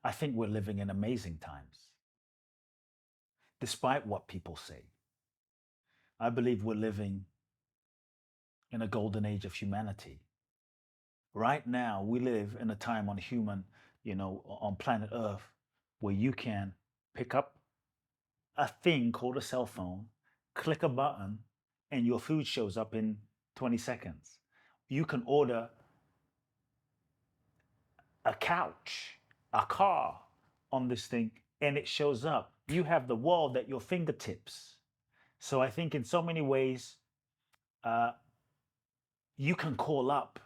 I think we're living in amazing times, despite what people say. I believe we're living in a golden age of humanity. Right now, we live in a time on on planet Earth, where you can pick up a thing called a cell phone, click a button, and your food shows up in 20 seconds. You can order a couch, a car on this thing, and it shows up. You have the world at your fingertips. So I think in so many ways, you can call up,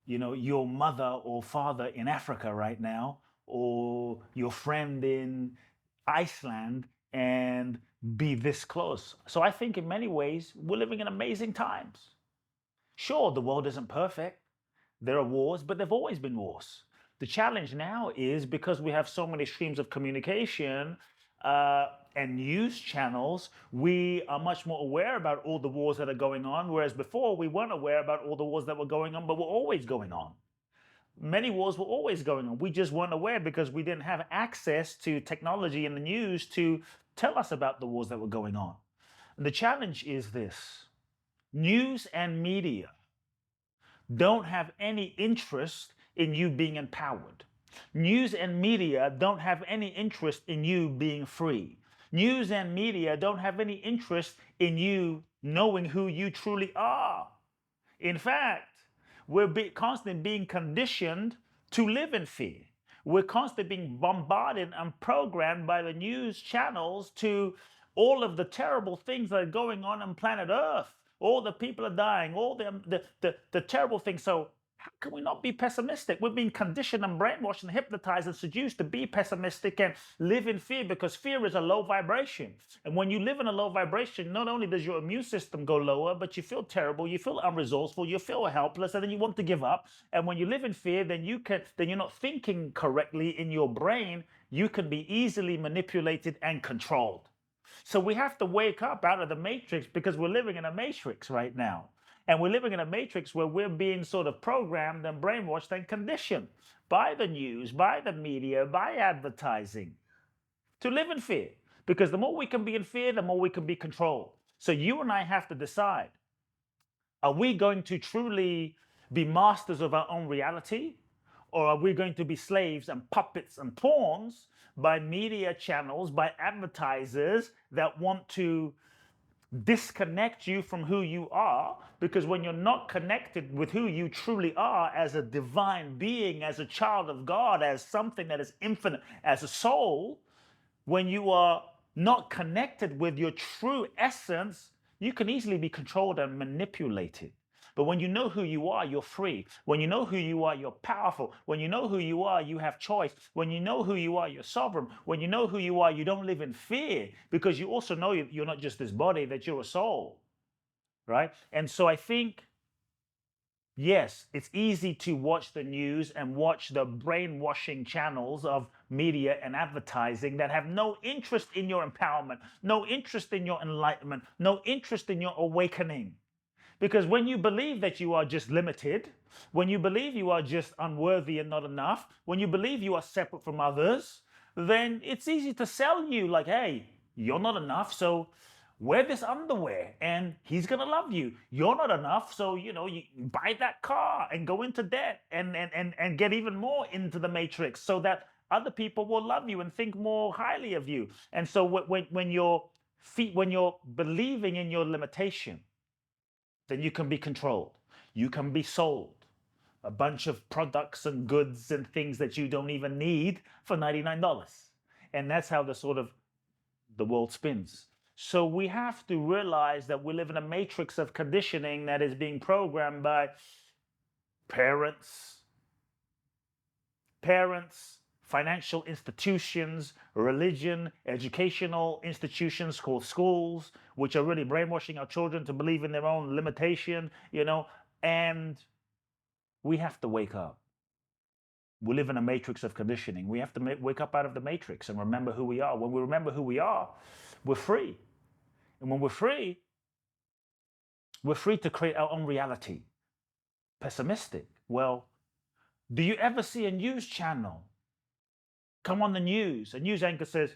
your mother or father in Africa right now, or your friend in Iceland, and be this close. So I think in many ways, we're living in amazing times. Sure, the world isn't perfect. There are wars, but there've always been wars. The challenge now is because we have so many streams of communication and news channels, we are much more aware about all the wars that are going on, whereas before we weren't aware about all the wars that were going on, but were always going on. Many wars were always going on. We just weren't aware because we didn't have access to technology and the news to tell us about the wars that were going on. And the challenge is this: news and media don't have any interest in you being empowered. News and media don't have any interest in you being free. News and media don't have any interest in you knowing who you truly are. In fact, we're constantly being conditioned to live in fear. We're constantly being bombarded and programmed by the news channels to all of the terrible things that are going on planet Earth. All the people are dying, all the terrible things. So how can we not be pessimistic? We're being conditioned and brainwashed and hypnotized and seduced to be pessimistic and live in fear, because fear is a low vibration. And when you live in a low vibration, not only does your immune system go lower, but you feel terrible, you feel unresourceful, you feel helpless, and then you want to give up. And when you live in fear, then you're not thinking correctly in your brain. You can be easily manipulated and controlled. So we have to wake up out of the matrix, because we're living in a matrix right now. And we're living in a matrix where we're being sort of programmed and brainwashed and conditioned by the news, by the media, by advertising to live in fear. Because the more we can be in fear, the more we can be controlled. So you and I have to decide, are we going to truly be masters of our own reality? Or are we going to be slaves and puppets and pawns by media channels, by advertisers that want to disconnect you from who you are? Because when you're not connected with who you truly are as a divine being, as a child of God, as something that is infinite, as a soul, when you are not connected with your true essence, you can easily be controlled and manipulated. But when you know who you are, you're free. When you know who you are, you're powerful. When you know who you are, you have choice. When you know who you are, you're sovereign. When you know who you are, you don't live in fear, because you also know you're not just this body, that you're a soul, right? And so I think, yes, it's easy to watch the news and watch the brainwashing channels of media and advertising that have no interest in your empowerment, no interest in your enlightenment, no interest in your awakening. Because when you believe that you are just limited, when you believe you are just unworthy and not enough, when you believe you are separate from others, then it's easy to sell you like, hey, you're not enough, so wear this underwear and he's gonna love you. You're not enough, so you buy that car and go into debt and get even more into the matrix, so that other people will love you and think more highly of you. And so when you're believing in your limitation, then you can be controlled. You can be sold a bunch of products and goods and things that you don't even need for $99. And that's how the world spins. So we have to realize that we live in a matrix of conditioning that is being programmed by parents, financial institutions, religion, educational institutions called schools, which are really brainwashing our children to believe in their own limitation, and we have to wake up. We live in a matrix of conditioning. We have to wake up out of the matrix and remember who we are. When we remember who we are, we're free. And when we're free to create our own reality. Pessimistic. Well, do you ever see a news channel come on the news. A news anchor says,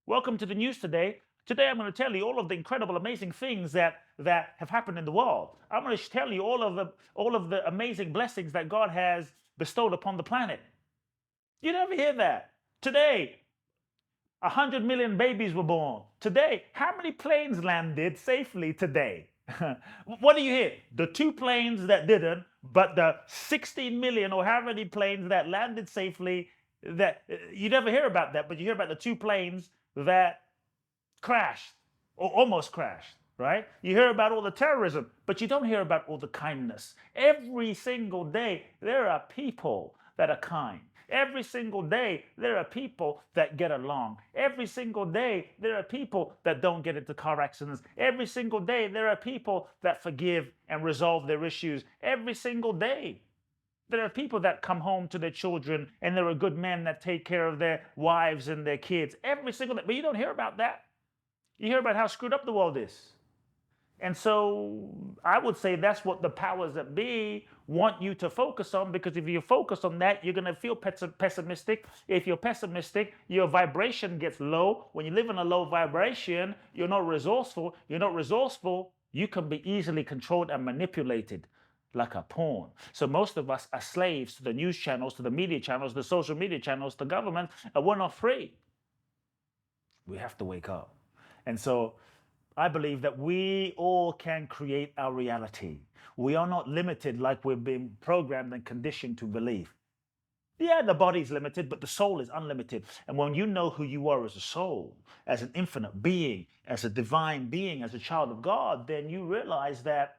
welcome to the news today. Today I'm going to tell you all of the incredible, amazing things that have happened in the world. I'm going to tell you all of the amazing blessings that God has bestowed upon the planet. You never hear that. Today, 100 million babies were born. Today, how many planes landed safely today? What do you hear? The 2 planes that didn't, but the 16 million or how many planes that landed safely, that you never hear about that, but you hear about the 2 planes that crashed or almost crashed, right? You hear about all the terrorism, but you don't hear about all the kindness. Every single day, there are people that are kind. Every single day, there are people that get along. Every single day, there are people that don't get into car accidents. Every single day, there are people that forgive and resolve their issues. Every single day, there are people that come home to their children, and there are good men that take care of their wives and their kids. Every single day. But you don't hear about that. You hear about how screwed up the world is. And so I would say that's what the powers that be want you to focus on, because if you focus on that, you're going to feel pessimistic. If you're pessimistic, your vibration gets low. When you live in a low vibration, you're not resourceful. You're not resourceful, you can be easily controlled and manipulated like a pawn. So most of us are slaves to the news channels, to the media channels, the social media channels, the government, and we're not free. We have to wake up. And so I believe that we all can create our reality. We are not limited like we've been programmed and conditioned to believe. Yeah, the body's limited, but the soul is unlimited. And when you know who you are as a soul, as an infinite being, as a divine being, as a child of God, then you realize that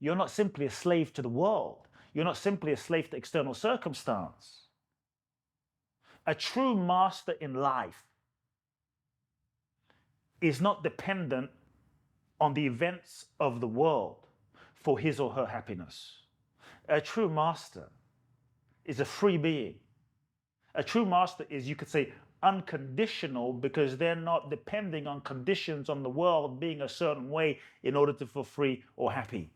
you're not simply a slave to the world. You're not simply a slave to external circumstance. A true master in life is not dependent on the events of the world for his or her happiness. A true master is a free being. A true master is, you could say, unconditional, because they're not depending on conditions on the world being a certain way in order to feel free or happy.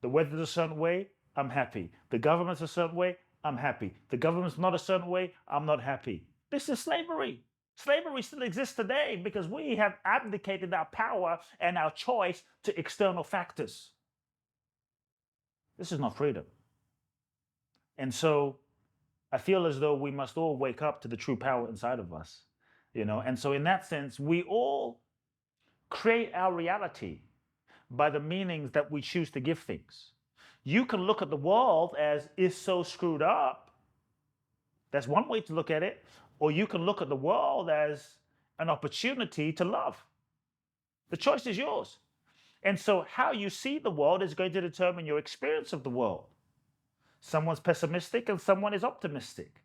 The weather's a certain way, I'm happy. The government's a certain way, I'm happy. The government's not a certain way, I'm not happy. This is slavery. Slavery still exists today because we have abdicated our power and our choice to external factors. This is not freedom. And so I feel as though we must all wake up to the true power inside of us, And so in that sense, we all create our reality by the meanings that we choose to give things. You can look at the world as is so screwed up. That's one way to look at it. Or you can look at the world as an opportunity to love. The choice is yours. And so how you see the world is going to determine your experience of the world. Someone's pessimistic and someone is optimistic.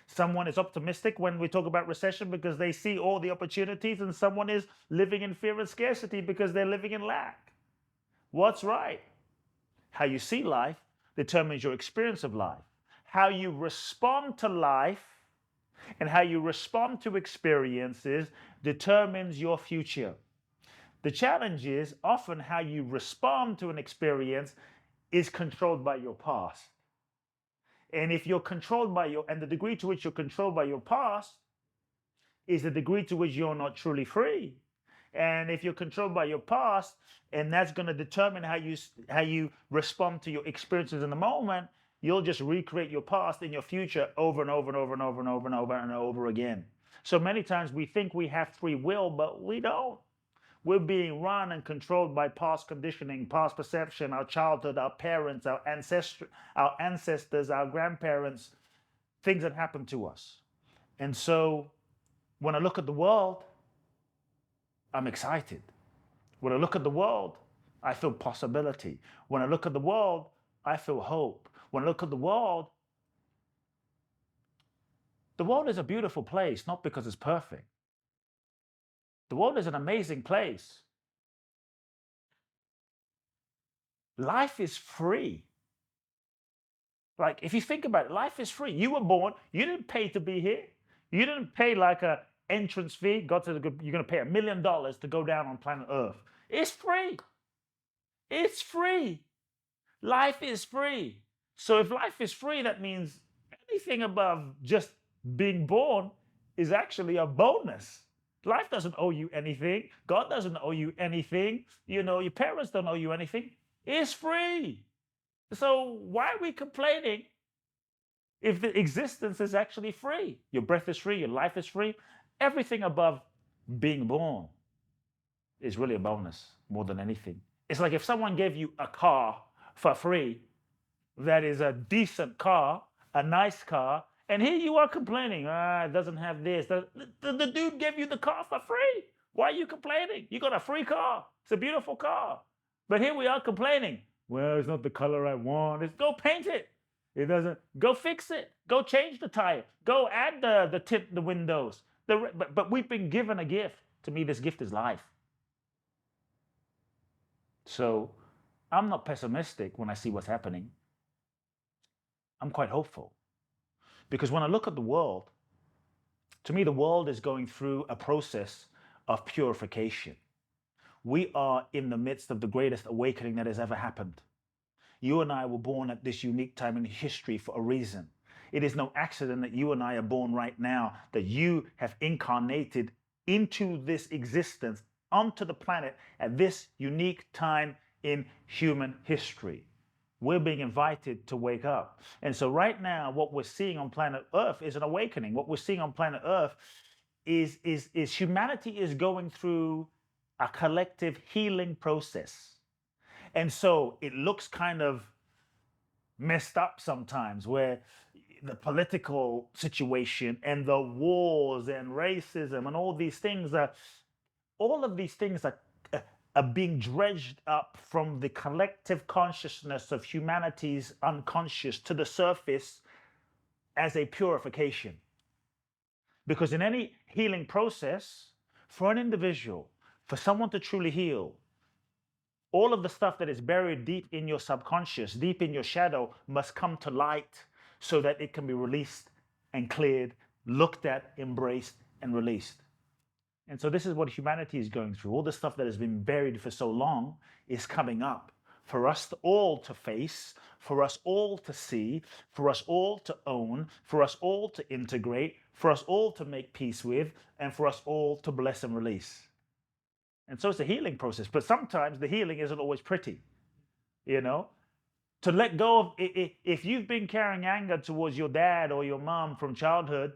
Someone is optimistic when we talk about recession because they see all the opportunities, and someone is living in fear and scarcity because they're living in lack. What's right? How you see life determines your experience of life. How you respond to life and how you respond to experiences determines your future. The challenge is often how you respond to an experience is controlled by your past. And if you're controlled by and the degree to which you're controlled by your past is the degree to which you're not truly free. And if you're controlled by your past, and that's going to determine how you respond to your experiences in the moment, you'll just recreate your past in your future over and over and over and over and over and over and over again. So many times we think we have free will, but we don't. We're being run and controlled by past conditioning, past perception, our childhood, our parents, our ancestors, our grandparents, things that happened to us. And so when I look at the world, I'm excited. When I look at the world, I feel possibility. When I look at the world, I feel hope. When I look at the world is a beautiful place, not because it's perfect. The world is an amazing place. Life is free. Like, if you think about it, life is free. You were born, you didn't pay to be here. You didn't pay like a entrance fee. God said you're going to pay $1 million to go down on planet Earth. It's free. It's free. Life is free. So if life is free, that means anything above just being born is actually a bonus. Life doesn't owe you anything. God doesn't owe you anything. You know, your parents don't owe you anything. It's free. So why are we complaining if the existence is actually free? Your breath is free, your life is free. Everything above being born is really a bonus more than anything. It's like if someone gave you a car for free, that is a decent car, a nice car, and here you are complaining, it doesn't have this. The dude gave you the car for free. Why are you complaining? You got a free car. It's a beautiful car. But here we are complaining. Well, it's not the color I want. Go paint it. It doesn't. Go fix it. Go change the tire. Go add the tint, the windows. But we've been given a gift. To me, this gift is life. So I'm not pessimistic when I see what's happening. I'm quite hopeful. Because when I look at the world, to me, the world is going through a process of purification. We are in the midst of the greatest awakening that has ever happened. You and I were born at this unique time in history for a reason. It is no accident that you and I are born right now, that you have incarnated into this existence, onto the planet at this unique time in human history. We're being invited to wake up. And so right now, what we're seeing on planet Earth is an awakening. What we're seeing on planet Earth is humanity is going through a collective healing process. And so it looks kind of messed up sometimes, where the political situation and the wars and racism and all of these things are being dredged up from the collective consciousness of humanity's unconscious to the surface as a purification. Because in any healing process, for an individual, for someone to truly heal, all of the stuff that is buried deep in your subconscious, deep in your shadow, must come to light so that it can be released and cleared, looked at, embraced, and released. And so this is what humanity is going through. All the stuff that has been buried for so long is coming up for us all to face, for us all to see, for us all to own, for us all to integrate, for us all to make peace with, and for us all to bless and release. And so it's a healing process. But sometimes the healing isn't always pretty, you know? To let go of, if you've been carrying anger towards your dad or your mom from childhood,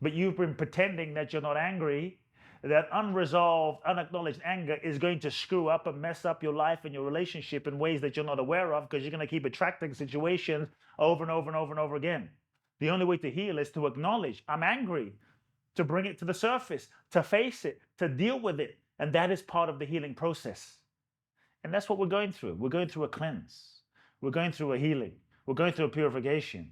but you've been pretending that you're not angry, that unresolved, unacknowledged anger is going to screw up and mess up your life and your relationship in ways that you're not aware of, because you're going to keep attracting situations over and over and over and over again. The only way to heal is to acknowledge, I'm angry, to bring it to the surface, to face it, to deal with it. And that is part of the healing process. And that's what we're going through. We're going through a cleanse. We're going through a healing. We're going through a purification.